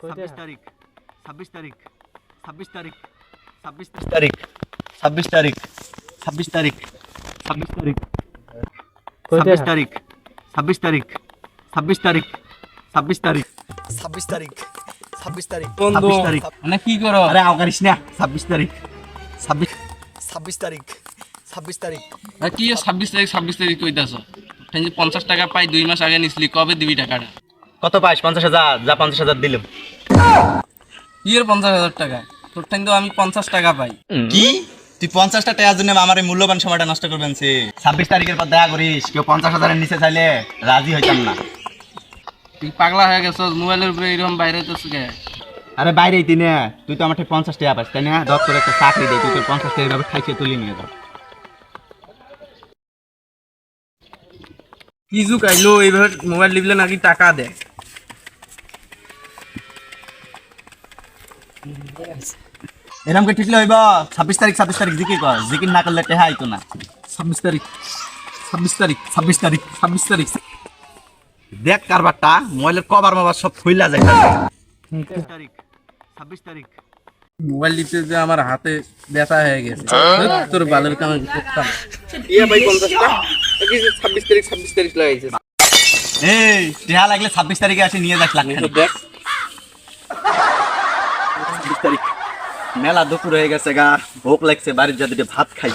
26 তারিখ 26 তারিখ 26 তারিখ 26 তারিখ 26 তারিখ 26 তারিখ 26 তারিখ 26 তারিখ 26 তারিখ 26 তারিখ 26 তারিখ 26 তারিখ 26 তারিখ বন্ধু 26 তারিখ মানে কি করো? আরে আওকারিস না 26 তারিখ 26 তারিখ 26 তারিখ আর কি 26 তারিখ কইতাছ? তুই যে 50 টাকা পাই 2 মাস আগে নিছলি, কবে দিবি টাকাটা? কত পাইস 50,000 যা 50,000 দিলাম কি এর 50,000 টাকা? তোর ঠাই তো আমি 50 টাকা পাই। কি তুই 50টা টাকার জন্য আমার এই মূল্যবান সময়টা নষ্ট করবেন? 26 তারিখের পর দেখা করিস, কেউ 50,000-এর নিচে চাইলে রাজি হইতাম না। তুই পাগলা হয়ে গেছস, মোবাইলের উপরে এরকম বাইরে হইতেছ কে? আরে বাইরেই তিনে তুই তো আমার ঠিক 50 টাকা পাস তাই না? দপ্তর একটা চাকরি দেয়, তুই তোর 50 টাকা এভাবে খাইছে তুলে নিয়ে যাও। কি যুগ আইলো, এইভাবে মোবাইল লিবলে নাকি টাকা দেয়। এরকম কে ঠিকলে হইব? 26 তারিখ জিকির কর, জিকির না করলে টেহা আইতো না। 26 তারিখ 26 তারিখ 26 তারিখ 26 তারিখ দেখ কারবারটা, মোবাইলের কভার মাবার সব খুইলা যায়। 26 তারিখ 26 তারিখ মোবাইল লিখতে যে আমার হাতে ব্যথা হয়ে গেছে। তোর বালের কামে করতাম। ইয়া ভাই 50 টাকা। কি 26 তারিখ লাগাইছে। এই টেহা লাগলে 26 তারিখে আসি নিয়ে যাস লাখ দেখ 26 তারিখ মেলা দুপুর হয়ে গেছে গা, ভোক লাগছে, বাড়ির যা দুটো ভাত খাই।